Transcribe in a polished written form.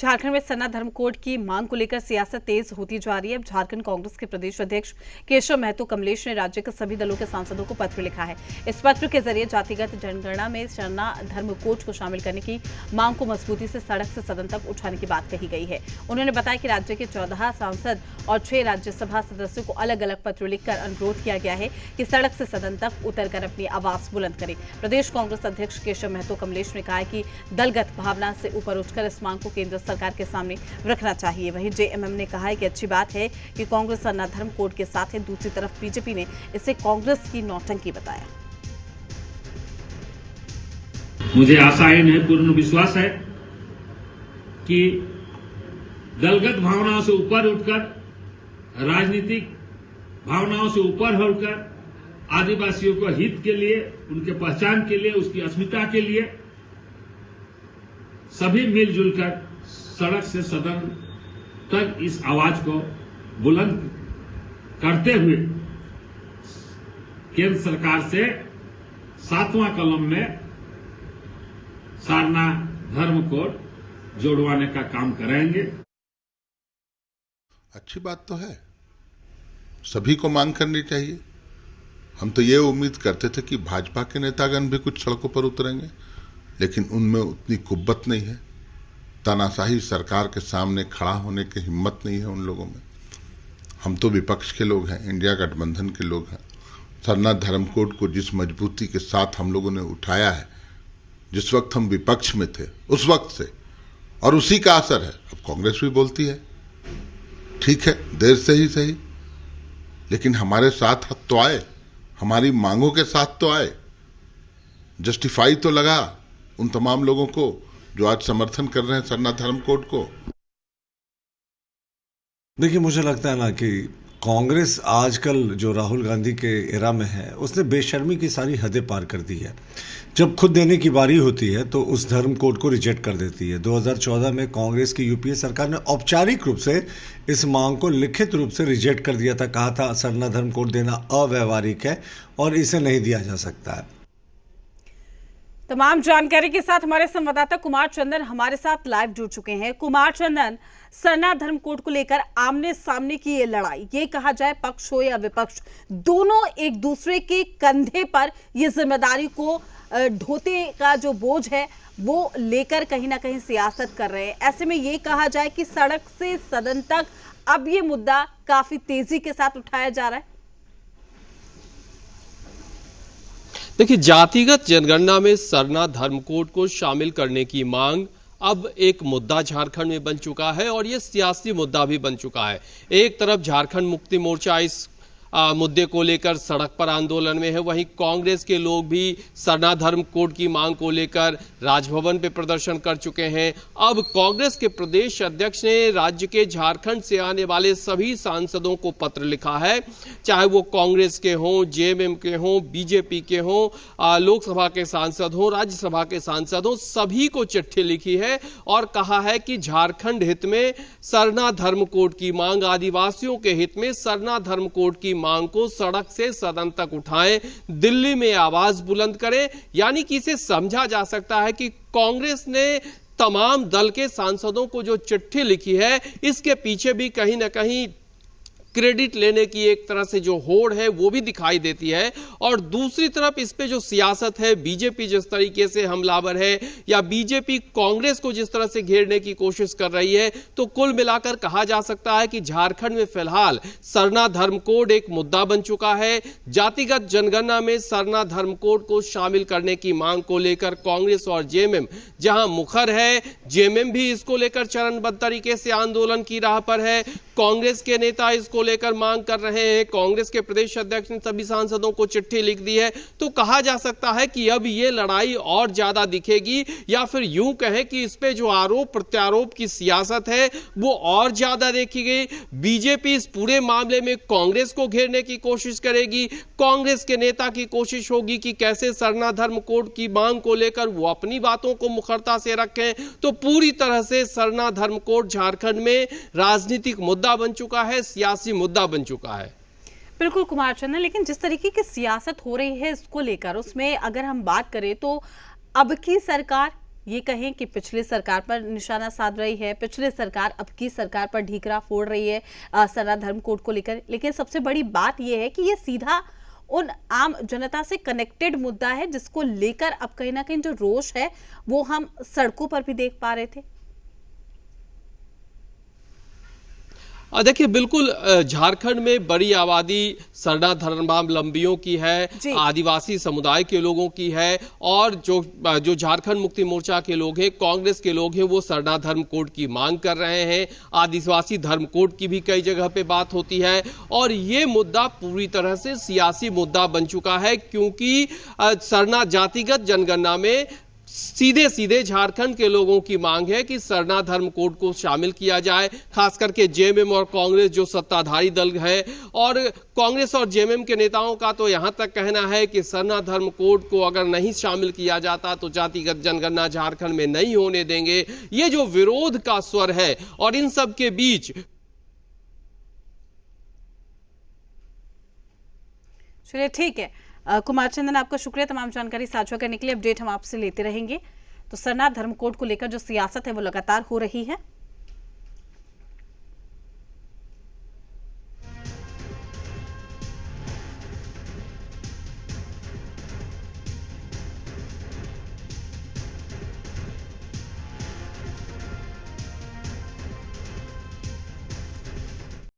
झारखंड में सरना धर्म कोड की मांग को लेकर सियासत तेज होती जा रही है। झारखंड कांग्रेस के प्रदेश अध्यक्ष केशव महतो कमलेश ने राज्य के सभी दलों के सांसदों को पत्र लिखा है। इस पत्र के जरिए जातिगत जनगणना में सरना धर्म कोड को शामिल करने की मांग को मजबूती से सड़क से सदन तक उठाने की बात कही गई है। उन्होंने बताया कि राज्य के 14 सांसद और 6 राज्यसभा सदस्यों को अलग अलग पत्र लिखकर अनुरोध किया गया है कि सड़क से सदन तक उतरकर अपनी आवाज बुलंद करें। प्रदेश कांग्रेस अध्यक्ष केशव महतो कमलेश ने कहा है कि दलगत भावना से ऊपर उठकर इस मांग को केंद्र सरकार के सामने रखना चाहिए। वहीं जेएमएम ने कहा है कि अच्छी बात है कि कांग्रेस सरना धर्म कोड के साथ है। दूसरी तरफ बीजेपी ने इसे कांग्रेस की नौटंकी बताया। मुझे आशा है, पूर्ण विश्वास है कि दलगत भावनाओं से ऊपर उठकर, राजनीतिक भावनाओं से ऊपर होकर आदिवासियों को हित के लिए, उनके पहचान के लिए, उसकी अस्मिता के लिए सभी मिलजुल कर सड़क से सदन तक इस आवाज को बुलंद करते हुए केंद्र सरकार से 7वां कलम में सरना धर्म कोड जोड़वाने का काम करेंगे। अच्छी बात तो है, सभी को मांग करनी चाहिए। हम तो ये उम्मीद करते थे कि भाजपा के नेतागण भी कुछ सड़कों पर उतरेंगे, लेकिन उनमें उतनी कुव्वत नहीं है, तानाशाही सरकार के सामने खड़ा होने की हिम्मत नहीं है उन लोगों में। हम तो विपक्ष के लोग हैं, इंडिया गठबंधन के लोग हैं। सरना धर्म कोड को जिस मजबूती के साथ हम लोगों ने उठाया है, जिस वक्त हम विपक्ष में थे उस वक्त से, और उसी का असर है। अब कांग्रेस भी बोलती है, ठीक है, देर से ही सही, लेकिन हमारे साथ तो आए, हमारी मांगों के साथ तो आए। जस्टिफाई तो लगा उन तमाम लोगों को जो आज समर्थन कर रहे हैं सरना धर्म कोड को। देखिए, मुझे लगता है ना कि कांग्रेस आजकल जो राहुल गांधी के एरा में है, उसने बेशर्मी की सारी हदें पार कर दी है। जब खुद देने की बारी होती है तो उस धर्म कोड को रिजेक्ट कर देती है। 2014 में कांग्रेस की यूपीए सरकार ने औपचारिक रूप से इस मांग को लिखित रूप से रिजेक्ट कर दिया था। कहा था सरना धर्म कोड देना अव्यावहारिक है और इसे नहीं दिया जा सकता है। तमाम जानकारी के साथ हमारे संवाददाता कुमार चंदन हमारे साथ लाइव जुड़ चुके हैं। कुमार चंदन, सरना धर्म कोड को लेकर आमने सामने की ये लड़ाई, ये कहा जाए पक्ष हो या विपक्ष, दोनों एक दूसरे के कंधे पर ये जिम्मेदारी को ढोते का जो बोझ है वो लेकर कहीं ना कहीं सियासत कर रहे हैं। ऐसे में ये कहा जाए कि सड़क से सदन तक अब ये मुद्दा काफी तेजी के साथ उठाया जा रहा है। देखिए, जातिगत जनगणना में सरना धर्म कोड को शामिल करने की मांग अब एक मुद्दा झारखंड में बन चुका है और यह सियासी मुद्दा भी बन चुका है। एक तरफ झारखंड मुक्ति मोर्चा इस मुद्दे को लेकर सड़क पर आंदोलन में है, वहीं कांग्रेस के लोग भी सरना धर्म कोड की मांग को लेकर राजभवन पे प्रदर्शन कर चुके हैं। अब कांग्रेस के प्रदेश अध्यक्ष ने राज्य के झारखंड से आने वाले सभी सांसदों को पत्र लिखा है, चाहे वो कांग्रेस के हों, जेएमएम के हों, बीजेपी के हों, लोकसभा के सांसद हों, राज्यसभा के सांसद हों, सभी को चिट्ठी लिखी है और कहा है कि झारखंड हित में सरना धर्म कोड की मांग, आदिवासियों के हित में सरना धर्म कोड की मांग को सड़क से सदन तक उठाएं, दिल्ली में आवाज बुलंद करें। यानी कि इसे समझा जा सकता है कि कांग्रेस ने तमाम दल के सांसदों को जो चिट्ठी लिखी है, इसके पीछे भी कहीं ना कहीं क्रेडिट लेने की एक तरह से जो होड़ है वो भी दिखाई देती है। और दूसरी तरफ इस पे जो सियासत है, बीजेपी जिस तरीके से हमलावर है या बीजेपी कांग्रेस को जिस तरह से घेरने की कोशिश कर रही है, तो कुल मिलाकर कहा जा सकता है कि झारखंड में फिलहाल सरना धर्म कोड एक मुद्दा बन चुका है। जातिगत जनगणना में सरना धर्म कोड को शामिल करने की मांग को लेकर कांग्रेस और जेएमएम जहां मुखर है, जेएमएम भी इसको लेकर चरणबद्ध तरीके से आंदोलन की राह पर है। कांग्रेस के नेता इसको लेकर मांग कर रहे हैं। कांग्रेस के प्रदेश अध्यक्ष ने सभी सांसदों को चिट्ठी लिख दी है। तो कहा जा सकता है कि अब ये लड़ाई और ज्यादा दिखेगी, या फिर यूं कहें कि इस पे जो आरोप प्रत्यारोप की सियासत है वो और ज्यादा देखी गई। बीजेपी इस पूरे मामले में कांग्रेस को घेरने की कोशिश करेगी। कांग्रेस के नेता की कोशिश होगी कि कैसे सरना धर्म कोड की मांग को लेकर वो अपनी बातों को मुखरता से रखें। तो पूरी तरह से सरना धर्म कोड झारखंड में राजनीतिक मुद्दा बन चुका है, सियासी मुद्दा बन चुका है। बिल्कुल कुमार चंदन, लेकिन जिस तरीके की सियासत हो रही है इसको लेकर, उसमें अगर हम बात करें तो अब की सरकार ये कहें कि पिछली सरकार पर निशाना साध रही है, पिछली सरकार अब की सरकार पर ढीकरा फोड़ रही है सरना धर्म कोड को लेकर, लेकिन सबसे बड़ी बात यह है कि ये सीधा उन आम जनता से कनेक्टेड मुद्दा है जिसको लेकर अब कहीं ना कहीं जो रोष है वो हम सड़कों पर भी देख पा रहे थे। देखिए बिल्कुल, झारखंड में बड़ी आबादी सरना धर्मावलंबियों की है, आदिवासी समुदाय के लोगों की है, और जो झारखंड मुक्ति मोर्चा के लोग हैं, कांग्रेस के लोग हैं, वो सरना धर्म कोड की मांग कर रहे हैं। आदिवासी धर्म कोड की भी कई जगह पे बात होती है, और ये मुद्दा पूरी तरह से सियासी मुद्दा बन चुका है, क्योंकि सरना जातिगत जनगणना में सीधे सीधे झारखंड के लोगों की मांग है कि सरना धर्म कोड को शामिल किया जाए। खास करके जेएमएम और कांग्रेस जो सत्ताधारी दल है, और कांग्रेस और जेएमएम के नेताओं का तो यहां तक कहना है कि सरना धर्म कोड को अगर नहीं शामिल किया जाता तो जातिगत जनगणना झारखंड में नहीं होने देंगे। ये जो विरोध का स्वर है, और इन सब के बीच चलिए ठीक है, कुमार चंदन आपका शुक्रिया तमाम जानकारी साझा करने के लिए। अपडेट हम आपसे लेते रहेंगे। तो सरना धर्म कोड को लेकर जो सियासत है वो लगातार हो रही है।